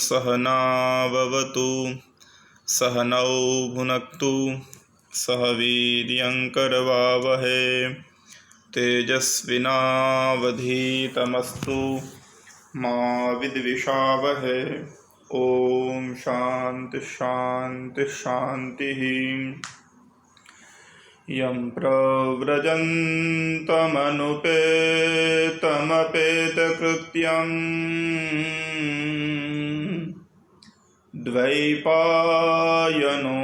सहनाववतु सहनौ भुनक्तु सह वीर्यङ्करवावहै तेजस्विनावधीतमस्तु मा विद्विषावहै। ओम शांति शांति शांतिः। यं प्रव्रजन्तमनुपेतमपेतकृत्यं द्वैपायनो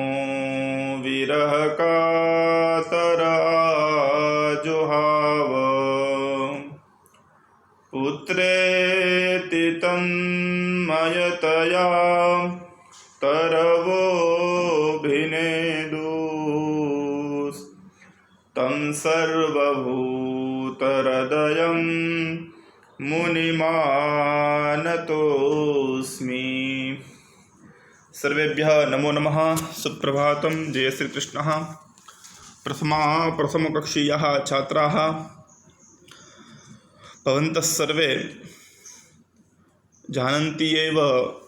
विरहकातराजुहाव पुत्रेति तन्मयतया तरवोऽभिनेदुस्तं सर्वभूतहृदयं मुनिमानतोऽस्मि। सर्वेभ्यः नमो नमः। सुप्रभातं। जय श्री कृष्ण। प्रथमकक्षीयाः छात्राः भवन्तः सर्वे जानन्ति एव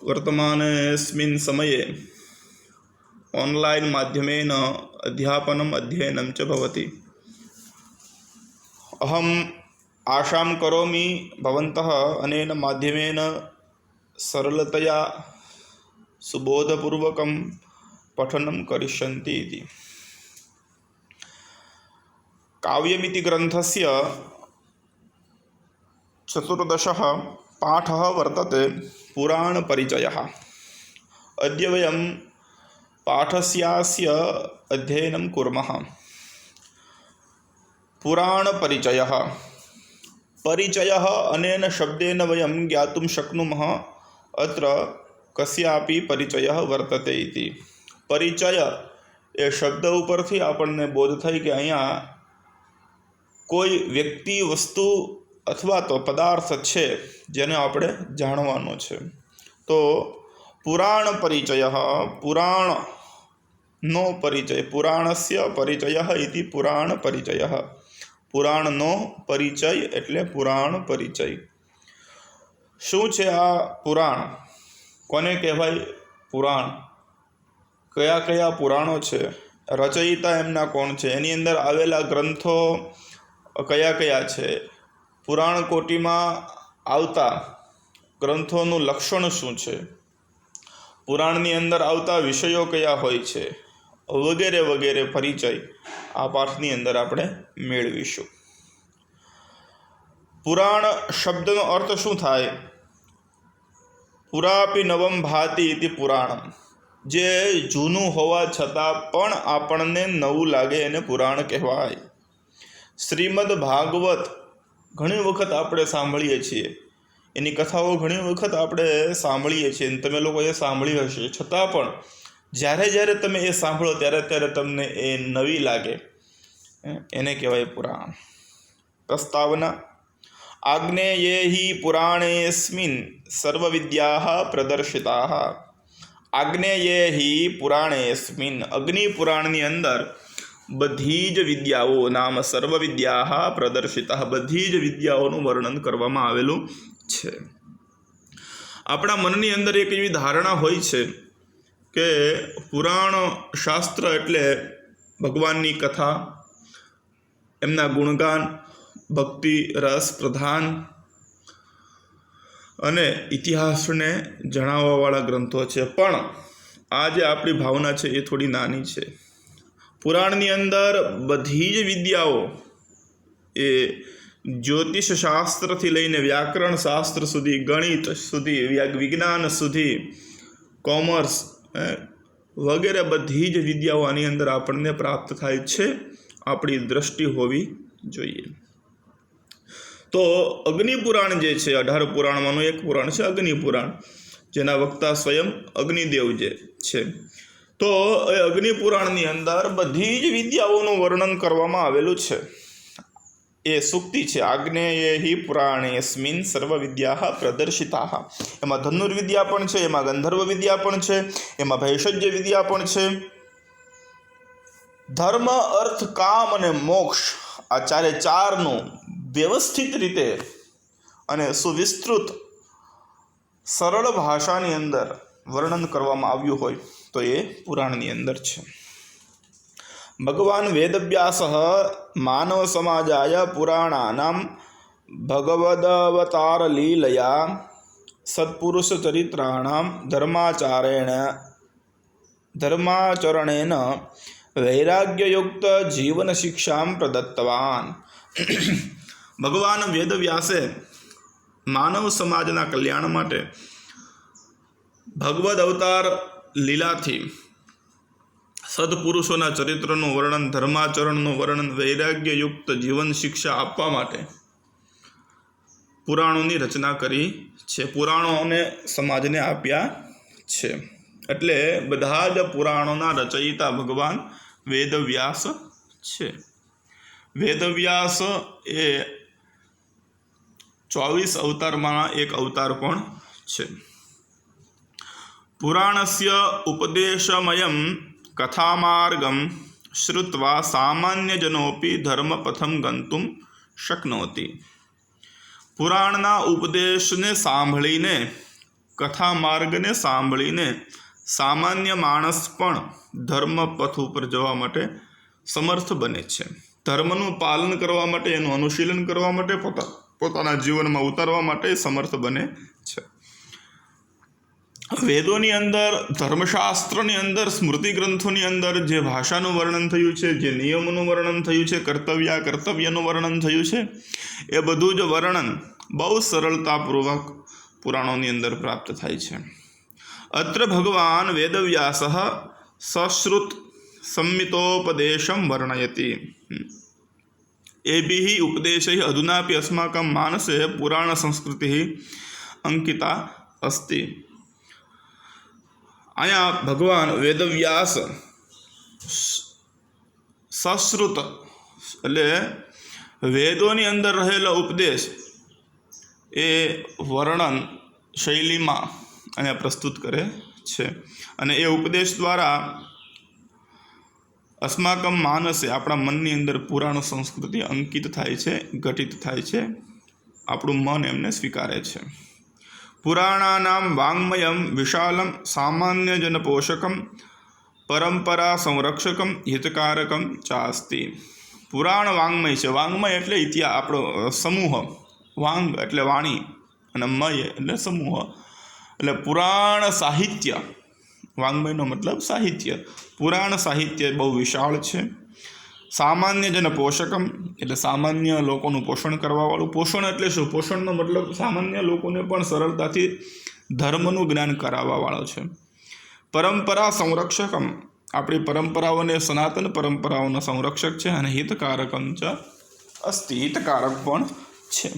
वर्तमानेऽस्मिन् समये ऑनलाइन माध्यमेन अध्यापनम् अध्ययनं च भवति। अहम् आशां करोमि भवन्तः अनेन माध्यमेन सरलतया सुबोधपूर्वकं पठनं करिष्यन्ति इति। काव्यमिति ग्रन्थस्य 14 पाठः वर्तते पुराणपरिचयः। अद्य वयं पाठस्यास्य अध्ययनं कुर्मः। पुराणपरिचयः। परिचयः अनेन शब्देन वयं ज्ञातुं शक्नुमः अत्र कस्यापि परिचयः वर्तते इति। परिचय એ શબ્દ ઉપરથી આપણને બોધ થાય કે અહીંયા કોઈ વ્યક્તિ વસ્તુ અથવા તો પદાર્થ છે જેને આપણે જાણવાનો છે। તો પુરાણ પરિચયः પુરાણનો પરિચય પુરાણस्य પરિચયः इति પુરાણ પરિચયः। પુરાણનો પરિચય એટલે પુરાણ પરિચય। શું છે આ પુરાણ? કોને કહેવાય પુરાણ? કયા કયા પુરાણો છે? રચયિતા એમના કોણ છે? એની અંદર આવેલા ગ્રંથો કયા કયા છે? પુરાણ કોટીમાં આવતા ગ્રંથોનું લક્ષણ શું છે? પુરાણની અંદર આવતા વિષયો કયા હોય છે? વગેરે વગેરે પરિચય આ પાઠની અંદર આપણે મેળવીશું। પુરાણ શબ્દનો અર્થ શું થાય? પુરાપી નવમ ભાતિ ઇતિ પુરાણમ। જે જૂનું હોવા છતાં પણ આપણને નવું લાગે એને પુરાણ કહેવાય। શ્રીમદ ભાગવત ઘણી વખત આપણે સાંભળીએ છીએ, એની કથાઓ ઘણી વખત આપણે સાંભળીએ છીએ, તમે લોકોએ સાંભળી હશે, છતાં પણ જ્યારે જ્યારે તમે એ સાંભળો ત્યારે ત્યારે તમને એ નવી લાગે, એને કહેવાય પુરાણ। પ્રસ્તાવના। આગ્નેયે હિ પુરાણેસ્મિન સર્વવિદ્યાઃ પ્રદર્શિતાઃ। આગ્નેયે હિ પુરાણેસ્મિન અગ્નિ પુરાણની અંદર બધી જ વિદ્યાઓ નામ સર્વ વિદ્યાઃ પ્રદર્શિતાઃ બધી જ વિદ્યાઓનું વર્ણન કરવામાં આવેલું છે। આપણા મનની અંદર એક એવી ધારણા હોય છે કે પુરાણ શાસ્ત્ર એટલે ભગવાનની કથા, એમના ગુણગાન, ભક્તિ રસ પ્રધાન અને ઇતિહાસને જણાવવાવાળા ગ્રંથો છે। પણ આ જે આપણી ભાવના છે એ થોડી નાની છે। પુરાણની અંદર બધી જ વિદ્યાઓ એ જ્યોતિષ શાસ્ત્રથી લઈને વ્યાકરણ શાસ્ત્ર સુધી, ગણિત સુધી, વિજ્ઞાન સુધી, કોમર્સ વગેરે બધી જ વિદ્યાઓ આની અંદર આપણને પ્રાપ્ત થાય છે। આપણી દ્રષ્ટિ હોવી જોઈએ। તો અગ્નિ પુરાણ જે છે 18 પુરાણમાંનું એક પુરાણ છે અગ્નિ પુરાણ, જેના વક્તા સ્વયં અગ્નિદેવ જે છે। તો એ અગ્નિ પુરાણની અંદર બધી જ વિદ્યાઓનું વર્ણન કરવામાં આવેલું છે। એ સૂક્તિ છે આગ્નેયે હિ પુરાણેસ્મિન સર્વ વિદ્યાઃ પ્રદર્શિતાઃ। એમાં ધનુર્વિદ્યા પણ છે, એમાં ગંધર્વ વિદ્યા પણ છે, એમાં ભેષજ્ય વિદ્યા પણ છે। ધર્મ અર્થ કામ અને મોક્ષ આ ચારનું વ્યવસ્થિત રીતે અને સુવિસ્તૃત સરળ ભાષાની અંદર વર્ણન કરવામાં આવ્યું હોય તો એ પુરાણની અંદર છે. ભગવાન વેદવ્યાસઃ માનવ સમાજાય પુરાણાનાં ભગવદવતારલીલયા સત્પુરુષચરિત્રાણાં ધર્માચરણેન વૈરાગ્યયુક્ત જીવનશિક્ષાં પ્રદત્તવાન. ભગવાન વેદવ્યાસે માનવ સમાજના કલ્યાણ માટે ભગવદ અવતાર લીલાથી સદપુરુષોના ચરિત્રનું વર્ણન, ધર્માચરણનું વર્ણન, વૈરાગ્યયુક્ત જીવન શિક્ષા આપવા માટે પુરાણોની રચના કરી છે, પુરાણોને સમાજને આપ્યા છે. એટલે બધા જ પુરાણોના રચયિતા ભગવાન વેદવ્યાસ છે. વેદવ્યાસ એ 24 અવતારમાંના એક અવતાર પણ છે. પુરાણસ્ય ઉપદેશમયં કથામાર્ગમ શ્રુત્વા સામાન્યજનોપી ધર્મપથમ ગંતુમ શક્નોતિ. પુરાણના ઉપદેશને સાંભળીને, કથા માર્ગને સાંભળીને સામાન્ય માણસ પણ ધર્મપથ ઉપર જવા માટે સમર્થ બને છે. ધર્મનું પાલન કરવા માટે, એનું અનુશીલન કરવા માટે, પોતાના જીવનમાં ઉતારવા માટે સમર્થ બને છે. વેદોની અંદર, ધર્મશાસ્ત્રની અંદર, સ્મૃતિ ગ્રંથોની અંદર જે ભાષાનું વર્ણન થયું છે, જે નિયમોનું વર્ણન થયું છે, કર્તવ્યનું વર્ણન થયું છે, એ બધું જ વર્ણન બહુ સરળતાપૂર્વક પુરાણોની અંદર પ્રાપ્ત થાય છે. અત્ર ભગવાન વેદવ્યાસઃ સશ્રુત સંમિતોપદેશમ વર્ણયતિ. એભિઃ ઉપદેશૈઃ અધુનાપि અસ્માકં માનસે પુરાણ સંસ્કૃતિઃ અંકિતા અસ્તિ. અહીંયા ભગવાન વેદવ્યાસ સશ્રુત એટલે વેદોની અંદર રહેલો ઉપદેશ એ વર્ણન શૈલીમાં અહીંયા પ્રસ્તુત કરે છે. અને એ ઉપદેશ દ્વારા અસ્માકમ માનસે, આપણા મનની અંદર પુરાણ સંસ્કૃતિ અંકિત થાય છે, ઘટિત થાય છે. આપણું મન એમને સ્વીકારે છે. પુરાણાનામ વાङ्મયમ વિશાલમ સામાન્યજન પોષકમ પરંપરા સંરક્ષકમ હિતકારકમ ચાસ્તિ. પુરાણ વાङ्મય છે. વાङ्મય એટલે ઇતિહાસ, આપણો સમૂહ. વાંગ એટલે વાણી અને મય એટલે સમૂહ. એટલે પુરાણ સાહિત્ય, વાङ्મયનો મતલબ સાહિત્ય. પુરાણ સાહિત્ય બહુ વિશાળ છે. સામાન્ય જન પોષકમ એટલે સામાન્ય લોકોનું પોષણ કરવાવાળું. પોષણ એટલે શું? પોષણનો મતલબ સામાન્ય લોકોને પણ સરળતાથી ધર્મનું જ્ઞાન કરાવવાવાળો છે. પરંપરા સંરક્ષકમ, આપણી પરંપરાઓને, સનાતન પરંપરાઓનો સંરક્ષક છે. અને હિતકારકમ ચ અસ્તિ, હિતકારક પણ છે.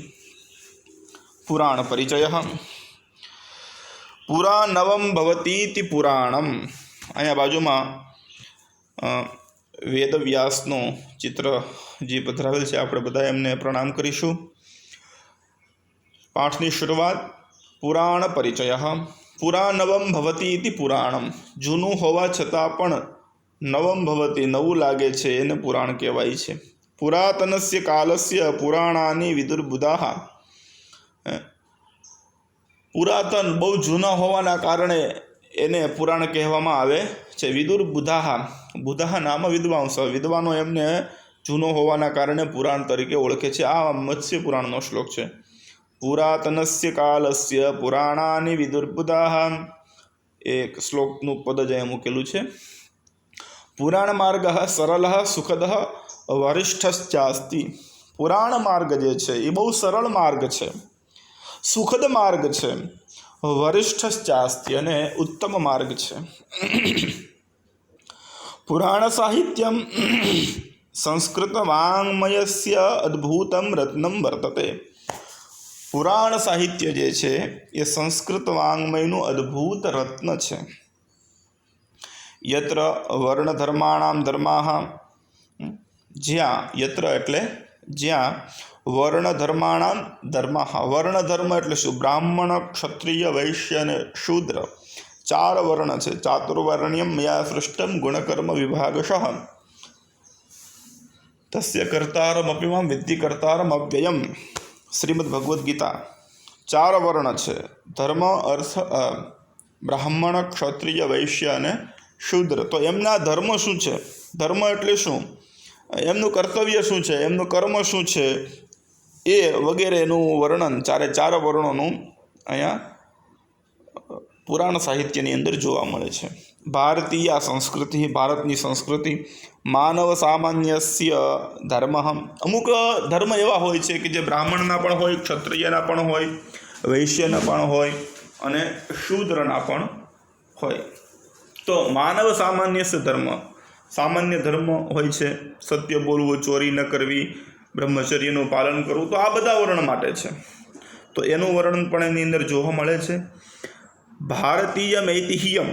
પુરાણ પરિચય. પુરા નવમ ભવતીતિ પુરાણમ. અહીંયા બાજુમાં વેદવ્યાસનું ચિત્ર જે પધરાવેલ છે, આપણે બધા એમને પ્રણામ કરીશું. પાઠની શરૂઆત. પુરાણ પરિચય. પુરા નવમ ભવતીતિ પુરાણમ. જૂનું હોવા છતાં પણ નવમ ભવતી, નવું લાગે છે, એને પુરાણ કહેવાય છે. પુરાતનસ્ય કાલસ્ય પુરાણાની વિદુર્બુધાઃ. પુરાતન, બહુ જૂના હોવાના કારણે એને પુરાણ કહેવામાં આવે છે. વિદુર બુધાહ, બુધાહ નામ વિદ્વાંસ, વિદ્વાનો એમને જૂનો હોવાના કારણે પુરાણ તરીકે ઓળખે છે. આ મત્સ્ય પુરાણનો શ્લોક છે. પુરાતનસ્ય કાલસ્ય પુરાણાની વિદુર્બુધાહ. એક શ્લોકનું પદ જ અહીંયા મૂકેલું છે. પુરાણ માર્ગ સરળ સુખદ વરિષ્ઠશ્ચાસ્તિ. પુરાણ માર્ગ જે છે એ બહુ સરળ માર્ગ છે, સુખદ માર્ગ છે, વરિષ્ઠશ્ચાસ્તિ અને ઉત્તમ માર્ગ છે. પુરાણ સાહિત્યમ સંસ્કૃત વાङ्મયસ્ય અદ્ભુતમ રત્નમ વર્તતે. પુરાણ સાહિત્ય જે છે એ સંસ્કૃત વાङ्મયનું અદ્ભુત રત્ન છે. યત્ર વર્ણધર્માણામ ધર્માઃ. જ્યાં, યત્ર એટલે જ્યાં, વર્ણધર્માણામ ધર્માઃ. વર્ણધર્મ એટલે શું? બ્રાહ્મણ, ક્ષત્રિય, વૈશ્ય અને શૂદ્ર 4 વર્ણ છે. ચાતુર્વર્ણ્યમ મયા સૃષ્ટમ ગુણકર્મ વિભાગશઃ તસ્ય કર્તારમપિ માં વિદ્ધિ કર્તારમવ્યયમ. શ્રીમદ ભગવદ્ ગીતા 4 વર્ણ છે: ધર્મ, અર્થ, બ્રાહ્મણ, ક્ષત્રિય, વૈશ્ય અને શૂદ્ર. તો એમના ધર્મ શું છે, ધર્મ એટલે શું, એમનું કર્તવ્ય શું છે, એમનું કર્મ શું છે, એ વગેરેનું વર્ણન 4 વર્ણોનું અહીંયા પુરાણ સાહિત્યની અંદર જોવા મળે છે. ભારતીય સંસ્કૃતિ, ભારતની સંસ્કૃતિ. માનવ સામાન્યસ્ય ધર્મ. અમુક ધર્મ એવા હોય છે કે જે બ્રાહ્મણના પણ હોય, ક્ષત્રિયના પણ હોય, વૈશ્યના પણ હોય અને શૂદ્રના પણ હોય. તો માનવ સામાન્યસ્ય ધર્મ, સામાન્ય ધર્મ હોય છે: સત્ય બોલવું, ચોરી ન કરવી, બ્રહ્મચર્યનું પાલન કરવું. તો આ બધા વર્ણ માટે છે. તો એનું વર્ણન પણ એની અંદર જોવા મળે છે. ભારતીયમ ઐતિહ્યમ.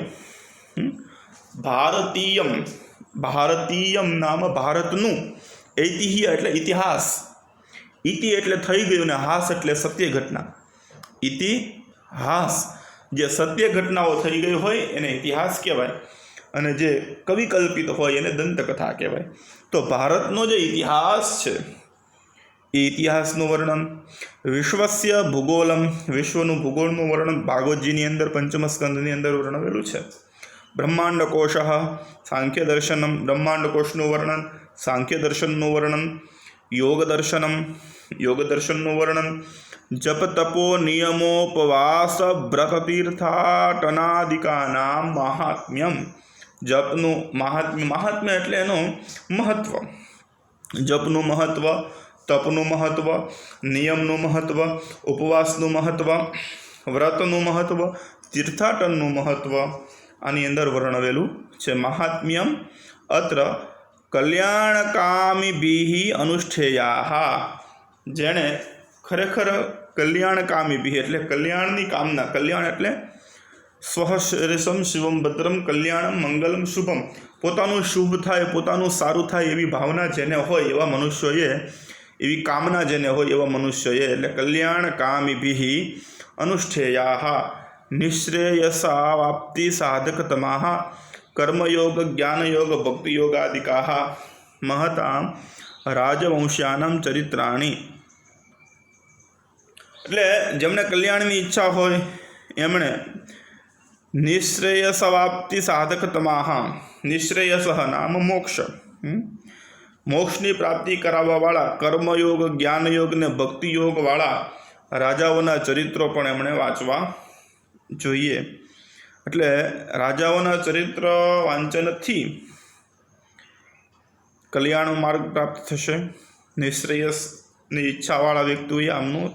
ભારતીયમ નામ ભારતનું, ઐતિહ્ય એટલે ઇતિહાસ, ઇતિ એટલે થઈ ગયું ને હાસ એટલે સત્ય ઘટના. ઇતિહાસ, જે સત્ય ઘટનાઓ થઈ ગઈ હોય એને ઇતિહાસ કહેવાય અને જે કવિકલ્પિત હોય એને દંતકથા કહેવાય. તો ભારતનો જે ઇતિહાસ છે એ ઇતિહાસનું વર્ણન. વિશ્વસ્ય ભૂગોલમ. વિશ્વનું ભૂગોળનું વર્ણન ભાગવતજીની અંદર પંચમ સ્કંદની અંદર વર્ણવેલું છે. બ્રહ્માંડ કોશ, સાંખ્ય દર્શનમ. બ્રહ્માંડ કોશનું વર્ણન, સાંખ્ય દર્શનનું વર્ણન. યોગ દર્શનમ, યોગ દર્શનનું વર્ણન. જપ તપો નિયમોપવાસ વ્રત તીર્થાટનાદિકાનામ મહાત્મ્યમ. જપનું મહાત્મ્ય, મહાત્મ્ય એટલે એનું મહત્વ. જપનું મહત્વ, તપનું મહત્વ, નિયમનું મહત્વ, ઉપવાસનું મહત્વ, વ્રતનું મહત્વ, તીર્થાટનનું મહત્વ આની અંદર વર્ણવેલું છે. મહાત્મ્યમ અત્ર કલ્યાણકામીભિ અનુષ્ઠેયા. જેણે ખરેખર કલ્યાણકામીભિ એટલે કલ્યાણની કામના, કલ્યાણ એટલે સ્વશ્રેષમ શિવમ ભદ્રમ કલ્યાણમ મંગલમ શુભમ. પોતાનું શુભ થાય, પોતાનું સારું થાય એવી ભાવના જેને હોય એવા મનુષ્યોએ, એવી કામના જેને હોય એવા મનુષ્યોએ, એટલે કલ્યાણકામીભિ અનુષ્ઠેયા નિશ્રેયસાવાપ્તિ સાધકતમાઃ કર્મયોગ, જ્ઞાનયોગ, ભક્તિયોગાદિકાઃ મહતાં રાજવંશ્યાનાં ચરિત્રાણી. એટલે જેમણે કલ્યાણની ઈચ્છા હોય એમણે નિશ્રેયસવાપ્તિ સાધકતમાઃ. નિશ્રેયસ નામ મોક્ષ, મોક્ષની પ્રાપ્તિ કરાવવાવાળા કર્મયોગ, જ્ઞાનયોગ ને ભક્તિયોગવાળા રાજાઓના ચરિત્રો પણ એમણે વાંચવા જોઈએ. એટલે રાજાઓના ચરિત્ર વાંચનથી કલ્યાણ માર્ગ પ્રાપ્ત થશે. નિશ્રેયસની ઈચ્છાવાળા વ્યક્તિઓએ આમનું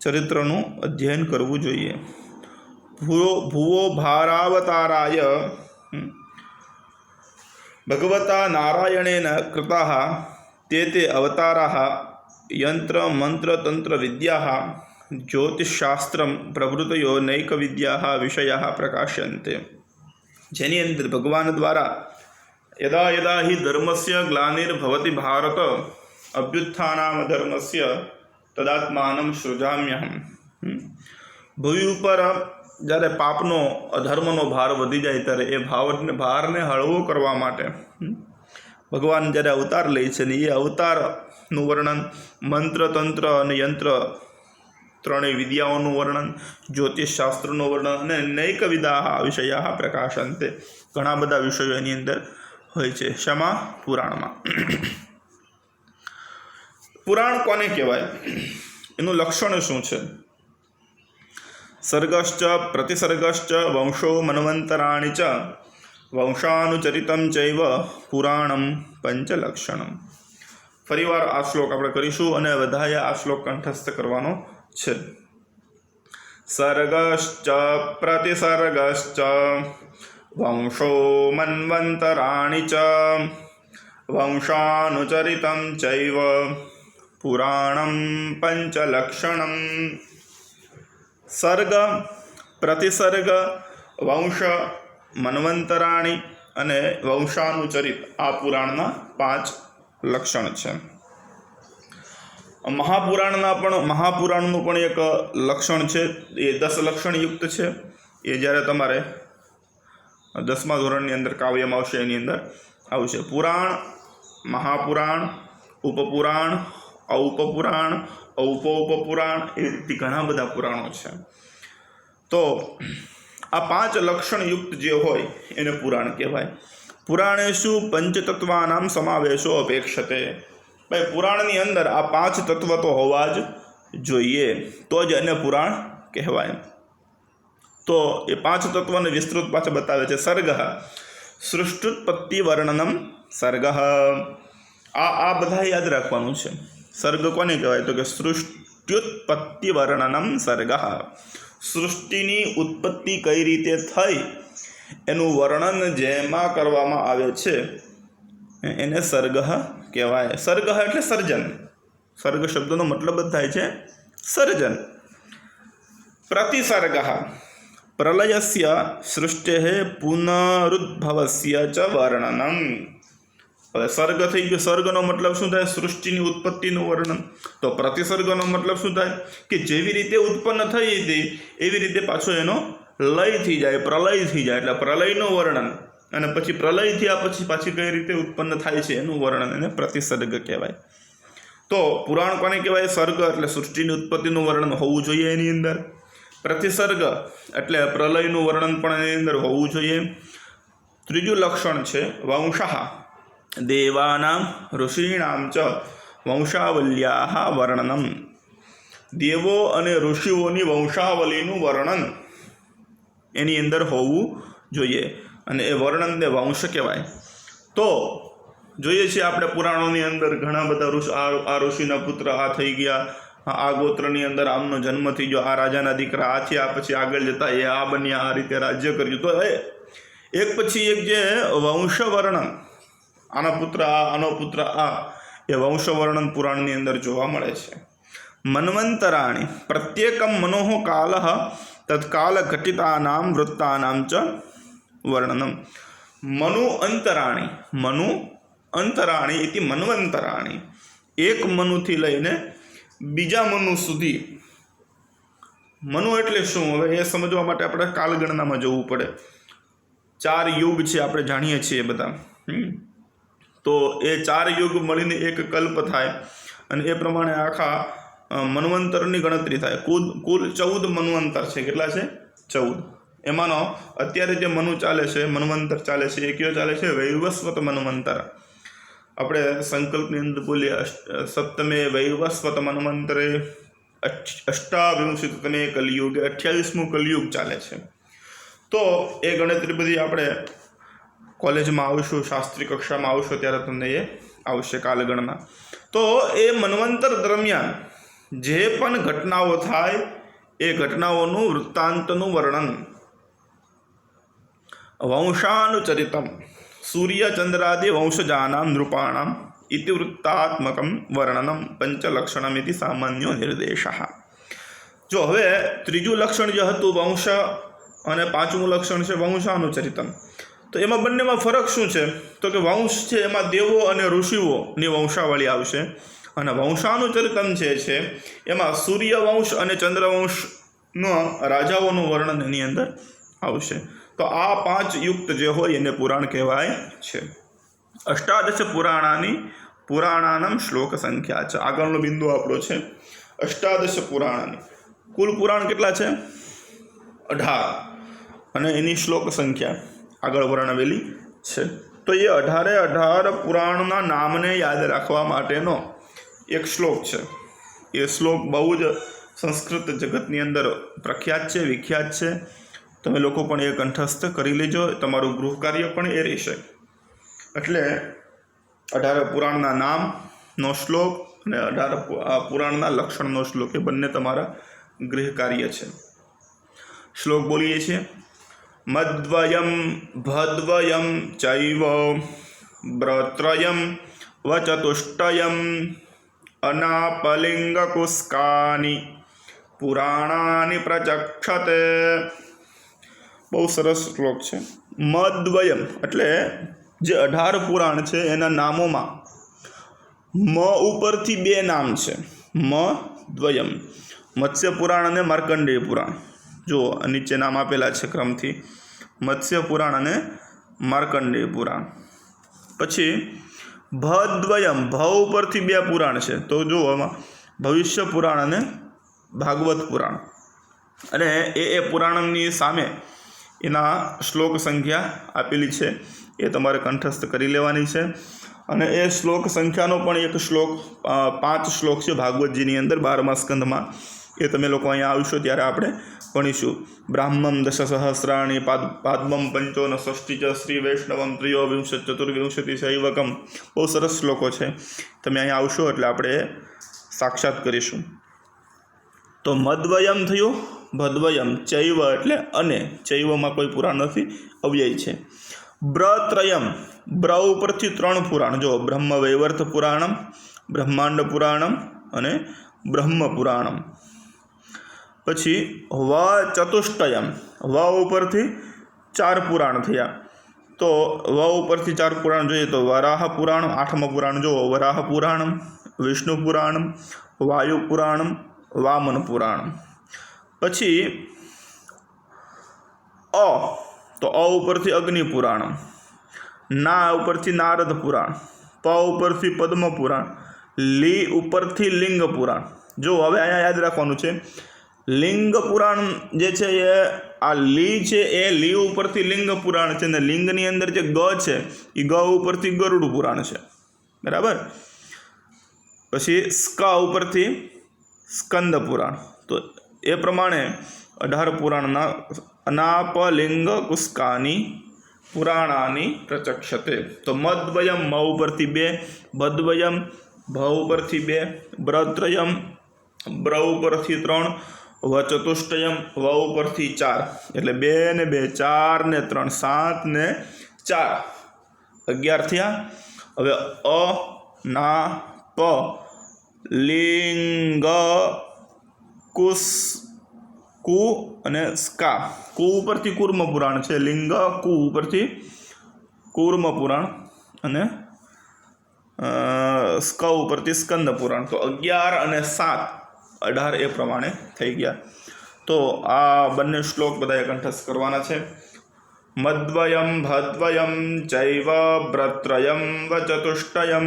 ચરિત્રનું અધ્યયન કરવું જોઈએ. ભુવો ભારાવતારાય ભગવતા નારાયણેન કૃતાઃ તે અવતારાઃ યંત્ર મંત્ર તંત્ર વિદ્યાઃ જ્યોતિષશાસ્ત્રમ પ્રભૃતયો નૈક વિદ્યાઃ વિષયાઃ પ્રકાશ્યન્તે. જેની અંદર ભગવાન દ્વારા યદા યદા હિ ધર્મસ્ય ગ્લાનિર્ભવતિ ભારત અભ્યુત્થાનામ ધર્મસ્ય તદાત્માનમ સૃજામ્યહમ. ભૂમિ ઉપર જ્યારે પાપનો, અધર્મનો ભાર વધી જાય ત્યારે એ ભારને હળવો કરવા માટે ભગવાન જ્યારે અવતાર લે છે ને એ અવતારનું વર્ણન, મંત્ર તંત્ર અને યંત્ર ત્રણેય વિદ્યાઓનું વર્ણન, જ્યોતિષશાસ્ત્રનું વર્ણન અને નૈક વિદ્યા વિષયા પ્રકાશંતે. ઘણા બધા વિષયો એની અંદર હોય છે. શમા? પુરાણમાં. પુરાણ કોને કહેવાય, એનું લક્ષણ શું છે? સર્ગશ્ચ પ્રતિસર્ગશ્ચ વંશો મન્વંતરાણિ ચ વંશાનુચરિતમ ચૈવ પુરાણમ પંચલક્ષણમ. ફરીવાર આ શ્લોક આપણે કરીશું અને બધાએ આ શ્લોક કંઠસ્થ કરવાનો છે. સર્ગશ્ચ પ્રતિસર્ગશ્ચ વંશો મન્વંતરાણિ ચ વંશાનુચરિતમ ચૈવ પુરાણમ પંચલક્ષણમ. સર્ગ, પ્રતિસર્ગ, વંશ, મન્વંતરાણી અને વંશાનુચરિત આ પુરાણના 5 લક્ષણ છે. મહાપુરાણનું પણ એક લક્ષણ છે, એ 10 લક્ષણયુક્ત છે. એ જ્યારે તમારે 10મા ધોરણની અંદર કાવ્યમાં આવશે એની અંદર આવશે. પુરાણ, મહાપુરાણ, ઉપપુરાણ, ઔપપુરાણ, ઉપપુરાણ, એ રીતે ઘણા બધા પુરાણો છે. તો આ 5 લક્ષણયુક્ત જે હોય એને પુરાણ કહેવાય. પુરાણેષુ પંચતત્વાનામ સમાવેશો અપેક્ષતે. ભાઈ પુરાણની અંદર આ 5 તત્વ તો હોવા જ જોઈએ, તો જ એને પુરાણ કહેવાય. તો એ 5 તત્વને વિસ્તૃત પાછા બતાવે છે. સર્ગ, સૃષ્ટિપત્તિ વર્ણનમ સર્ગ. આ બધા યાદ રાખવાનું છે. સર્ગ કોને કહેવાય? તો કે સૃષ્ટ્યુત્પત્તિ વર્ણનમ સર્ગ. સૃષ્ટિની ઉત્પત્તિ કઈ રીતે થઈ એનું વર્ણન જેમાં કરવામાં આવે છે એને સર્ગ કહેવાય. સર્ગ એટલે સર્જન. સર્ગ શબ્દનો મતલબ જ થાય છે સર્જન. પ્રતિસર્ગ, પ્રલયસ્ય સૃષ્ટેઃ પુનરુદ્ભવસ્ય ચ વર્ણનમ. હવે સર્ગ થઈ ગયો. સર્ગનો મતલબ શું થાય? સૃષ્ટિની ઉત્પત્તિનું વર્ણન. તો પ્રતિસર્ગનો મતલબ શું થાય? કે જેવી રીતે ઉત્પન્ન થઈ હતી એવી રીતે પાછો એનો લય થઈ જાય, પ્રલય થઈ જાય. એટલે પ્રલયનું વર્ણન, અને પછી પ્રલય થયા પછી પાછી કઈ રીતે ઉત્પન્ન થાય છે એનું વર્ણન, એને પ્રતિસર્ગ કહેવાય. તો પુરાણ કોને કહેવાય? સર્ગ એટલે સૃષ્ટિની ઉત્પત્તિનું વર્ણન હોવું જોઈએ એની અંદર. પ્રતિસર્ગ એટલે પ્રલયનું વર્ણન પણ એની અંદર હોવું જોઈએ. ત્રીજું લક્ષણ છે વંશઃ. દેવાનામ ઋષીણામ ચ વંશાવલ્યાઃ વર્ણનમ. દેવો અને ઋષિઓની વંશાવલીનું વર્ણન એની અંદર હોવું જોઈએ, અને એ વર્ણનને વંશ કહેવાય. તો જોઈએ છીએ આપણે પુરાણોની અંદર ઘણા બધા આ ઋષિના પુત્ર આ થઈ ગયા, આ ગોત્રની અંદર આમનો જન્મ થઈ ગયો, આ રાજાના દીકરા આ થયા, પછી આગળ જતા એ આ બન્યા, આ રીતે રાજ્ય કર્યું. તો એક પછી એક જે વંશ વર્ણન, આના પુત્ર આ, આનો પુત્ર આ, એ વંશ વર્ણન પુરાણની અંદર જોવા મળે છે. મન્વંતરાણી પ્રત્યેકમ મનોઃ કાલઃ તત્કાલ ઘટિતાનામ વૃત્તાનામ ચ વર્ણનમ. મનુ અંતરાણી ઇતિ મન્વંતરાણી. એક મનુથી લઈને બીજા મનુ સુધી. મનુ એટલે શું? હવે એ સમજવા માટે આપણે કાલગણનામાં જવું પડે. 4 યુગ છે, આપણે જાણીએ છીએ બધા. તો એ 4 યુગ મળીને એક કલ્પ થાય, અને એ પ્રમાણે આખા મન્વંતરની ગણતરી થાય. કુલ 14 મન્વંતર છે. કેટલા છે? 14. એમાંનો અત્યારે જે મનુ ચાલે છે, મન્વંતર ચાલે છે, એ કયો ચાલે છે? વૈવસ્વત મન્વંતર. આપણે સંકલ્પની અંદર બોલીએ સપ્તમે વૈવસ્વત મન્વંતરે અષ્ટાવિંશતમે કલિયુગે, 28મું કલિયુગ ચાલે છે. તો એ ગણતરી બધી આપણે કોલેજમાં આવશું, શાસ્ત્રી કક્ષામાં આવશો ત્યારે તમને એ આવશે કાલગણના. તો એ મન્વંતર દરમિયાન જે પણ ઘટનાઓ થાય એ ઘટનાઓનું વૃત્તાંતનું વર્ણન. વંશાનુચરિતમ સૂર્ય ચંદ્રાદિ વંશજાનામ નૃપાણામ ઇતિવૃત્તાત્મકમ વર્ણનમ પંચલક્ષણમ ઇતિ સામાન્યો નિર્દેશ. જો હવે ત્રીજું લક્ષણ જે હતું વંશ, અને 5મું લક્ષણ છે વંશાનુચરિતમ. તો એમાં બંનેમાં ફરક શું છે? તો કે વંશ છે એમાં દેવો અને ઋષિઓની વંશાવળી આવશે, અને વંશાનુચરિતમ જે છે એમાં સૂર્યવંશ અને ચંદ્રવંશનો રાજાઓનું વર્ણન એની અંદર આવશે. તો આ 5 યુક્ત જે હોય એને પુરાણ કહેવાય છે. અષ્ટાદશ પુરાણાનામ શ્લોક સંખ્યા છે. આગળનો બિંદુ આપણો છે અષ્ટાદશ પુરાણાની. કુલ પુરાણ કેટલા છે? 18, અને એની શ્લોક સંખ્યા આગળ વર્ણવેલી છે. તો એ 18 પુરાણના નામને યાદ રાખવા માટેનો એક શ્લોક છે. એ શ્લોક બહુ જ સંસ્કૃત જગતની અંદર પ્રખ્યાત છે, વિખ્યાત છે. તમે લોકો પણ એ કંઠસ્થ કરી લેજો, તમારું ગૃહ કાર્ય પણ એ રહેશે. એટલે 18 પુરાણના નામનો શ્લોક અને 18 પુરાણના લક્ષણનો શ્લોક, એ બંને તમારા ગૃહ કાર્ય છે. શ્લોક બોલીએ છીએ. મદ્વયમ ભદ્વયમ ચૈવ બ્રત્રયમ વચતુષ્ટયમ અનાપલિંગકુસ્કાની પુરાણાની પ્રચક્ષતે. બહુ સરસ શ્લોક છે. મદ્વયમ એટલે જે 18 પુરાણ છે એના નામોમાં મ ઉપરથી 2 નામ છે. મ દ્વયમ, મત્સ્ય પુરાણ અને માર્કંડેય પુરાણ. જો નીચે નામ આપેલા છે ક્રમથી, મત્સ્ય પુરાણ અને માર્કંડેય પુરાણ. પછી ભદ્વયમ, ભ ઉપરથી 2 પુરાણ છે. તો જો આમાં ભવિષ્ય પુરાણ અને ભાગવત પુરાણ. અને એ પુરાણની સામે એના શ્લોક સંખ્યા આપેલી છે, એ તમારે કંઠસ્થ કરી લેવાની છે. અને એ શ્લોક સંખ્યાનો પણ એક શ્લોક 5 શ્લોક છે ભાગવતજીની અંદર 12મા સ્કંધમાં. એ તમે લોકો અહીંયા આવશો ત્યારે આપણે ભણીશું. બ્રાહ્મમ દશસહસ્રાણી પાદ્મમ પંચોન ષષ્ટિચ શ્રી વૈષ્ણવમ ત્રયોવિંશત ચતુર્વિંશતિ શૈવકમ. બહુ સરસ શ્લોકો છે. તમે અહીંયા આવશો એટલે આપણે સાક્ષાત કરીશું. તો મદ્વયમ થયું, ભદ્વયમ, ચૈવ એટલે અને, ચૈવમાં કોઈ પુરાણ નથી, અવ્યય છે. બ્રત્રયમ, બ્ર ઉપરથી 3 પુરાણ, જો બ્રહ્મ વૈવર્ત પુરાણમ, બ્રહ્માંડ પુરાણમ અને બ્રહ્મ પુરાણમ. પછી વ ચતુષ્ટયમ, વ ઉપરથી 4 પુરાણ થયા. તો વ ઉપરથી 4 પુરાણ જોઈએ તો વરાહ પુરાણ, 8મા પુરાણ જો વરાહ પુરાણમ, વિષ્ણુ પુરાણમ, વાયુ પુરાણમ, વામન પુરાણમ. પછી અ, તો અ ઉપરથી અગ્નિ પુરાણમ, ના ઉપરથી નારદ પુરાણ, પ ઉપરથી પદ્મ પુરાણ, લી ઉપરથી લિંગ પુરાણ. જો હવે અહીંયા યાદ રાખવાનું છે, લિંગ પુરાણ જે છે એ આ લી છે એ લી ઉપરથી લિંગ પુરાણ છે, ને લિંગની અંદર જે ગ છે એ ગ ઉપરથી ગરુડ પુરાણ છે, બરાબર. પછી સ્ક ઉપરથી સ્કંદ પુરાણ. તો એ પ્રમાણે 18 પુરાણના અનાપલિંગ કુસ્કાની પુરાણાની પ્રચક્ષતે. તો મદ્વયમ મ ઉપરથી 2, ભદ્વયમ ભ ઉપરથી 2, બ્રત્રયમ બ્ર ઉપરથી 3, વ ચતુષ્ટયમ વ ઉપરથી 4, એટલે 2 ને 2 4 ને 3 7 ને 4 11 થયા. હવે અ, ના, પ, લિંગ, કુસ, કુ અને સ્કા. કુ ઉપરથી કુર્મ પુરાણ છે, લિંગ, કુ ઉપરથી કુર્મ પુરાણ અને સ્ક ઉપરથી સ્કંદ પુરાણ. તો 11 અને 7 18 એ પ્રમાણે થઈ ગયા. તો આ બંને શ્લોક બધાએ કંઠસ્થ કરવાના છે. મદ્વયમ ભદ્વયમ ચૈવ બ્રત્રયમ વ ચતુષ્ટયમ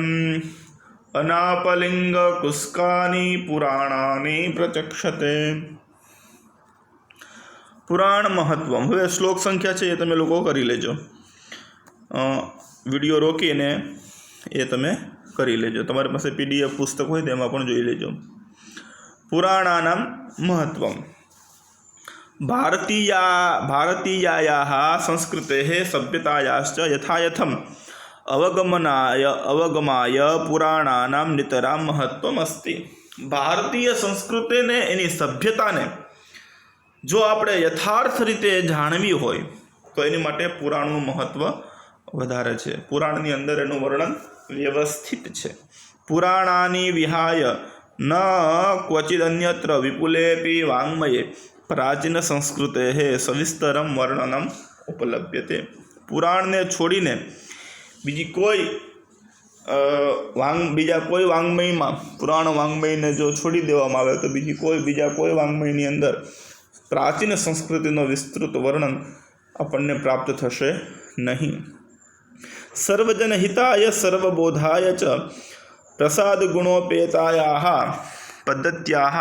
અનાપલિંગ કુસ્કાની પુરાણાની પ્રચક્ષતે. પુરાણ મહત્વમ. હવે શ્લોક સંખ્યા છે એ તમે લોકો કરી લેજો, વિડીયો રોકીને એ તમે કરી લેજો. તમારી પાસે PDF પુસ્તક હોય તેમાં પણ જોઈ લેજો. પુરાણાનામ મહત્વમ. ભારતીયાયાः સંસ્કૃતેः સભ્યતાયાશ્ચ યથાયથમ અવગમાય પુરાણાનામ નિતરામ મહત્વમ અસ્તિ. ભારતીય સંસ્કૃતિને, એની સભ્યતાને જો આપણે યથાર્થ રીતે જાણવી હોય તો એની માટે પુરાણનું મહત્વ વધારે છે. પુરાણની અંદર એનું વર્ણન વ્યવસ્થિત છે. પુરાણાની વિહાય ન ક્વચિદ અન્યત્ર વિપુલેપી વાङ्મયે પ્રાચીન સંસ્કૃતે સવિસ્તરમ વર્ણનમ ઉપલભ્યતે. પુરાણને છોડીને બીજા કોઈ વાङ्મયમાં, પુરાણ વાङ्મયને જો છોડી દેવામાં આવે તો બીજા કોઈ વાङ्મયની અંદર પ્રાચીન સંસ્કૃતિનો વિસ્તૃત વર્ણન આપણને પ્રાપ્ત થશે નહીં. સર્વજન હિતાય સર્વબોધાય ચ પ્રસાદ ગુણોપેતાયાઃ પદ્ધત્યાઃ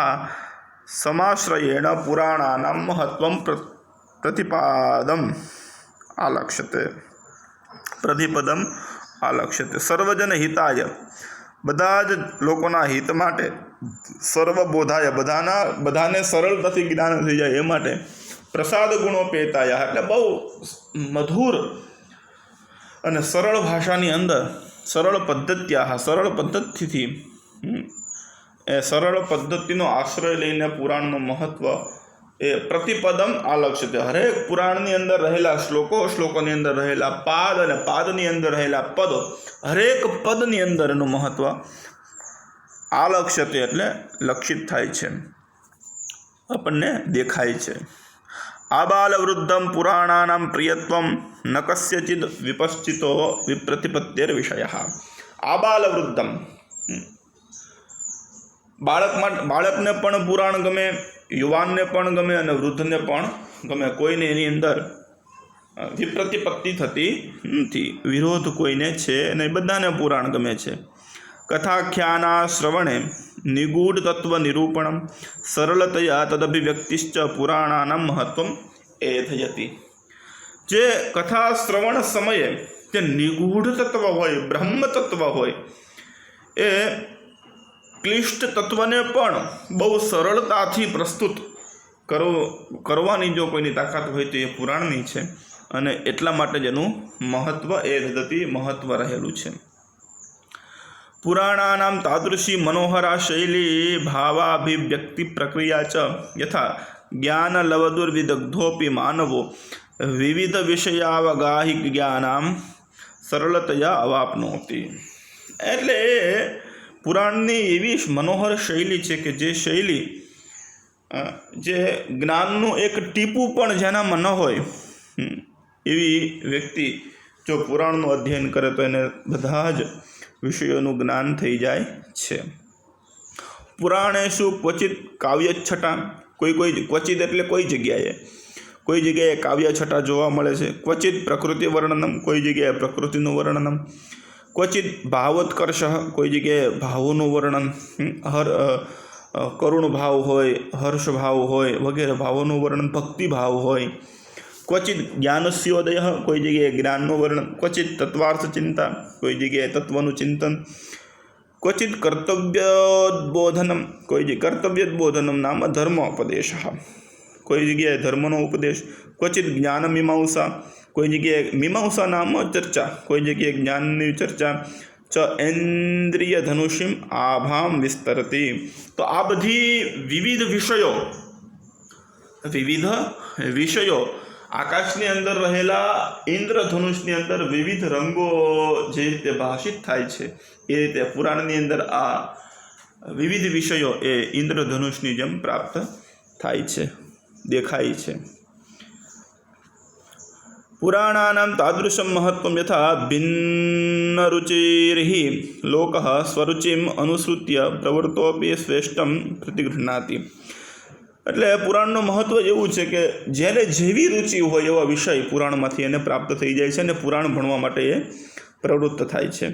સમાશ્રયેણ પુરાણાનાં મહત્વં પ્રતિપદમ આલક્ષ્યતે. સર્વજન હિતાય, બધા જ લોકોના હિત માટે, સર્વબોધાય, બધાને સરળતાથી જ્ઞાન થઈ જાય એ માટે, પ્રસાદ ગુણોપેતાયા એટલે બહુ મધુર અને સરળ ભાષાની અંદર, સરળ પદ્ધતિથી એ સરળ પદ્ધતિનો આશ્રય લઈને પુરાણનું મહત્વ એ પ્રતિપદમ આલક્ષ્યતે. હરેક પુરાણની અંદર રહેલા શ્લોકોની અંદર રહેલા પાદ અને પાદની અંદર રહેલા પદ, હરેક પદની અંદર એનું મહત્વ આલક્ષ્યતે એટલે લક્ષિત થાય છે, આપણને દેખાય છે. આબાલ વૃદ્ધમ પુરાણાનામ પ્રિયત્વમ ન કસ્યચિદ વિપશ્ચિતો વિપ્રતિપત્તિર વિષયઃ. આબાલ વૃદ્ધમ, બાળકને પણ પુરાણ ગમે, યુવાનને પણ ગમે અને વૃદ્ધને પણ ગમે. કોઈને એની અંદર વિપ્રતિપત્તિ થતી નથી, વિરોધ કોઈને છે નહીં, બધાને પુરાણ ગમે છે. કથાખ્યાના શ્રવણે નિગૂઢ તત્વ નિરૂપણમ સરળતયા તદભિવ્યક્તિશ્ચ પુરાણાનાં મહત્વમ એથયતિ. જે કથા શ્રવણ સમયે જે નિગૂઢ તત્વ હોય, બ્રહ્મ તત્વ હોય, એ ક્લિષ્ટ તત્વને પણ બહુ સરળતાથી પ્રસ્તુત કરવાની જો કોઈની તાકાત હોય તો એ પુરાણની છે. અને એટલા માટે જ એનું મહત્વ એ પદ્ધતિ મહત્વ રહેલું છે. પુરાણાનામ તાદૃશી મનોહરા શૈલી ભાવાભિવ્યક્તિ પ્રક્રિયા ચ યથા જ્ઞાનલવદુર્વિદગ્ધોપી માનવો વિવિધ વિષયાવગાહી જ્ઞાનામ સરળતયા અવાપ્નોતિ. એટલે પુરાણની એવી મનોહર શૈલી છે કે જે શૈલી જે જ્ઞાનનું એક ટીપું પણ જેનામાં ન હોય એવી વ્યક્તિ જો પુરાણનું અધ્યયન કરે તો એને બધા જ વિષયોનું જ્ઞાન થઈ જાય છે. પુરાણેષુ ક્વચિત કાવ્યછટા, કોઈ ક્વચિત એટલે કોઈ જગ્યાએ કાવ્ય છટા જોવા મળે છે. ક્વચિત પ્રકૃતિ વર્ણનમ, કોઈ જગ્યાએ પ્રકૃતિનું વર્ણનમ. ક્વચિત ભાવોત્કર્ષ, કોઈ જગ્યાએ ભાવોનું વર્ણન, કરુણ ભાવ હોય, હર્ષ ભાવ હોય વગેરે ભાવોનું વર્ણન, ભક્તિ ભાવ હોય. ક્વચિત જ્ઞાનસ્યોદય, કોઈ જગ્યાએ જ્ઞાનનું વર્ણન. ક્વચિત તત્વાર્થ ચિંતા, કોઈ જગ્યાએ તત્વનું ચિંતન. ક્વચિત કર્તવ્યોદ્બોધનમ, કોઈ કર્તવ્યોદ્બોધનમ નામ ધર્મોપદેશ, કોઈ જગ્યાએ ધર્મનો ઉપદેશ. ક્વચિત જ્ઞાન મીમાંસા, કોઈ જગ્યાએ મીમાંસા નામ ચર્ચા, કોઈ જગ્યાએ જ્ઞાનની ચર્ચા. ચ ઇન્દ્રિય ધનુષિમ આભામ વિસ્તરતી. તો આ બધી વિવિધ વિષયો આકાશની અંદર રહેલા ઇન્દ્રધનુષની અંદર વિવિધ રંગો જે રીતે ભાષિત થાય છે એ રીતે પુરાણની અંદર આ વિવિધ વિષયો એ ઇન્દ્રધનુષની જેમ પ્રાપ્ત થાય છે, દેખાય છે. પુરાણાનાં તાદૃશમ મહત્વમ યથા ભિન્નરુચિર્હિ લોકઃ સ્વરુચિમ અનુસૃત્ય પ્રવૃત્તોપી શ્રેષ્ઠમ પ્રતિગૃહ્ણાતિ. એટલે પુરાણનું મહત્વ એવું છે કે જેને જેવી રુચિ હોય એવા વિષય પુરાણમાંથી એને પ્રાપ્ત થઈ જાય છે અને પુરાણ ભણવા માટે એ પ્રવૃત્ત થાય છે.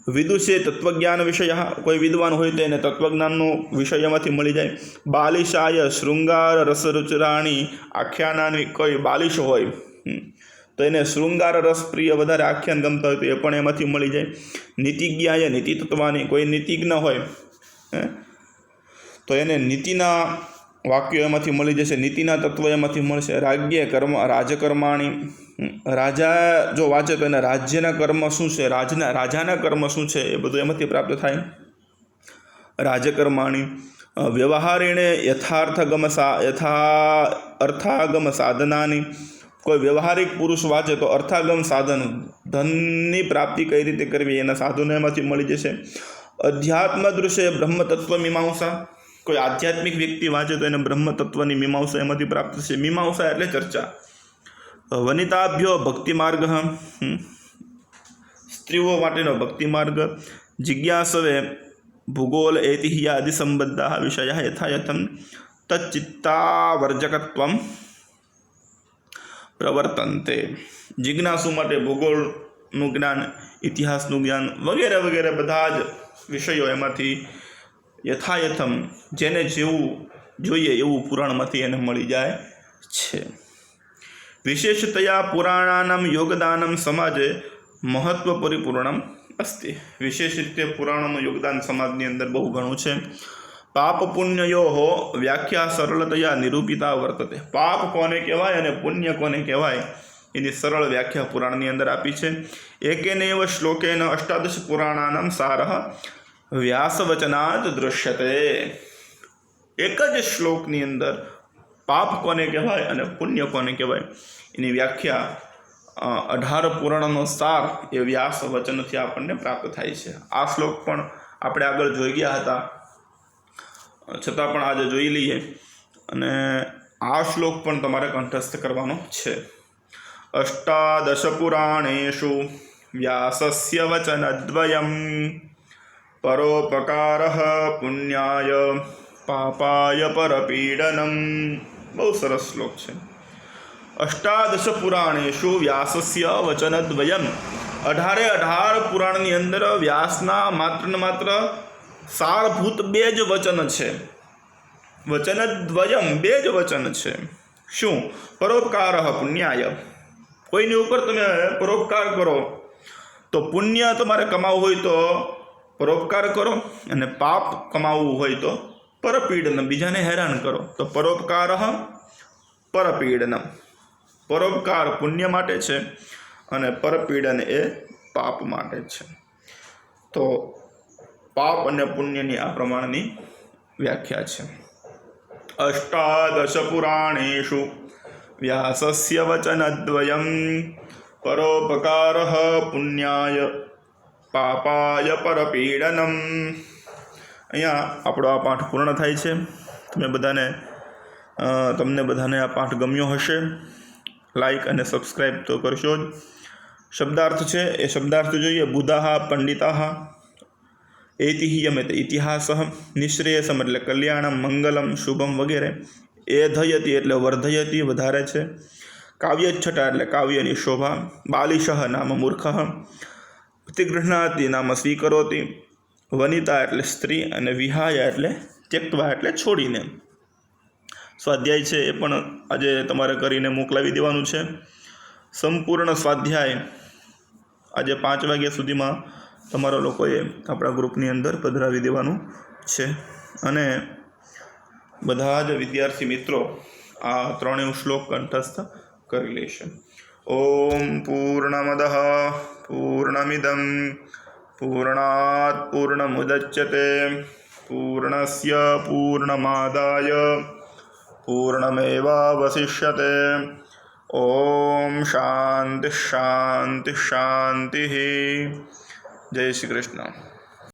વિદુષે તત્વજ્ઞાન વિષય, કોઈ વિદ્વાન હોય તો એને તત્વજ્ઞાનનું વિષયમાંથી મળી જાય. બાલિશાય શૃંગાર રસરુચિરાણી આખ્યાનાની, કોઈ બાલિશ હોય તો એને શૃંગાર રસ પ્રિય વધારે આખ્યાન ગમતા હોય તો એ પણ એમાંથી મળી જાય. નીતિજ્ઞાય નીતિ તત્વાની, કોઈ નીતિજ્ઞ હોય તો એને નીતિના વાક્યો એમાંથી મળી જશે, નીતિના તત્વ એમાંથી મળશે. રાજ્ય કર્મ રાજકર્માણી, રાજા જો વાંચે તો એને રાજ્યના કર્મ શું છે, રાજાના કર્મ શું છે એ બધું એમાંથી પ્રાપ્ત થાય. રાજકર્માણી વ્યવહારેણે અર્થાગમ સાધનાની, કોઈ વ્યવહારિક પુરુષ વાંચે તો અર્થાગમ સાધન, ધનની પ્રાપ્તિ કઈ રીતે કરવી એના સાધનો એમાંથી મળી જશે. અધ્યાત્મ દૃશ્ય બ્રહ્મતત્વ મીમાંસા, કોઈ આધ્યાત્મિક વ્યક્તિ વાંચે તો એને બ્રહ્મતત્વની મીમાંસા એમાંથી પ્રાપ્ત થશે. મીમાંસા એટલે ચર્ચા. વનિતાભ્યો ભક્તિ માર્ગ, સ્ત્રીઓ માટેનો ભક્તિ માર્ગ. જિજ્ઞાસવે ભૂગોળ ઐતિહ્યાદિ સંબદ્ધા વિષયા યથાયથમ તચ્ચિત્તાવર્જકત્વમ પ્રવર્તન્તે. જિજ્ઞાસુ માટે ભૂગોળનું જ્ઞાન, ઇતિહાસનું જ્ઞાન વગેરે વગેરે બધા જ વિષયો એમાંથી યથાયથમ જેને જેવું જોઈએ એવું પુરાણમાંથી એને મળી જાય છે. વિશેષતયા પુરાણાનાં યોગદાનમ સમાજે મહત્વ પરિપૂર્ણમ અસ્તિ. વિશેષ રીતે પુરાણોનું યોગદાન સમાજની અંદર બહુ ઘણું છે. પાપ પુણ્યયો વ્યાખ્યા સરળતયા નિરૂપિતા વર્તતે. પાપ કોને કહેવાય અને પુણ્ય કોને કહેવાય એની સરળ વ્યાખ્યા પુરાણની અંદર આપી છે. એકેનૈવ શ્લોકેન અષ્ટાદશ પુરાણાનાં સારઃ વ્યાસવચનાદ દૃશ્યતે. એક જ શ્લોકની અંદર પાપ કોને કહેવાય અને પુણ્ય કોને કહેવાય એની વ્યાખ્યા 18 પુરાણનો સાર એ વ્યાસ વચનથી આપણને પ્રાપ્ત થાય છે. આ શ્લોક પણ આપણે આગળ જોઈ ગયા હતા, છતાં પણ આજે જોઈ લઈએ. અને આ શ્લોક પણ તમારે કંઠસ્થ કરવાનો છે. અષ્ટાદશ પુરાણેષુ વ્યાસસ્ય વચનદ્વયમ પરોપકારઃ પુણ્યાય પાપાય પરપીડનમ. બહુ સરસ શ્લોક છે. અષ્ટાદશ પુરાણેષુ વ્યાસસ્ય વચનદ્વયમ 18 પુરાણની અંદર વ્યાસના માત્ર ને માત્ર સારભૂત 2 જ વચન છે. વચન દ્વયમ 2 જ વચન છે. શું? પરોપકાર પુણ્યાય. કોઈની ઉપર તમે પરોપકાર કરો તો પુણ્ય તમારે કમાવવું હોય તો પરોપકાર કરો, અને પાપ કમાવવું હોય તો પરપીડન, બીજાને હેરાન કરો. તો પરોપકાર પરપીડન. પરોપકાર પુણ્ય માટે છે અને પરપીડન એ પાપ માટે છે. તો પાપ અને પુણ્યની આ પ્રમાણની વ્યાખ્યા છે. અષ્ટાદશ પુરાણેષુ વ્યાસસ્ય વચનદ્વયમ પરોપકાર પુણ્યાય પાપાય પરપીડનમ. અહીંયા આપણો આ પાઠ પૂર્ણ થાય છે. તમને બધાને આ પાઠ ગમ્યો હશે. લાઈક અને સબસ્ક્રાઈબ તો કરશો જ. શબ્દાર્થ છે એ શબ્દાર્થ જોઈએ. બુધાહ પંડિતાહ, ઐતિહ્યમ એટલે ઇતિહાસ, નિશ્રેયસમ એટલે કલ્યાણમ, મંગલમ શુભમ વગેરે. એધયતિ એટલે વર્ધયતિ વધારે છે. કાવ્યચ્છટા એટલે કાવ્યની શોભા. બાલિશઃ નામ મૂર્ખઃ. પ્રતિગૃહ્ણાતિ નામ સ્વીકરોતિ. વનિતા એટલે સ્ત્રી, અને વિહાય એટલે ત્યક્તવા એટલે છોડીને. સ્વાધ્યાય છે એ પણ આજે તમારે કરીને મોકલાવી દેવાનું છે. સંપૂર્ણ સ્વાધ્યાય આજે 5 વાગ્યા સુધીમાં તમારા લોકોએ આપણા ગ્રુપની અંદર પધરાવી દેવાનું છે. અને બધા જ વિદ્યાર્થી મિત્રો આ 3 શ્લોક કંઠસ્થ કરી લેશે. ઓમ પૂર્ણમદઃ પૂર્ણમિદં પૂર્ણાત પૂર્ણમુદચ્યતે પૂર્ણસ્ય પૂર્ણમાદાય પૂર્ણમેવાવશિષ્યતે. ઓમ શાંતિ શાંતિ શાંતિ. જય શ્રી કૃષ્ણ.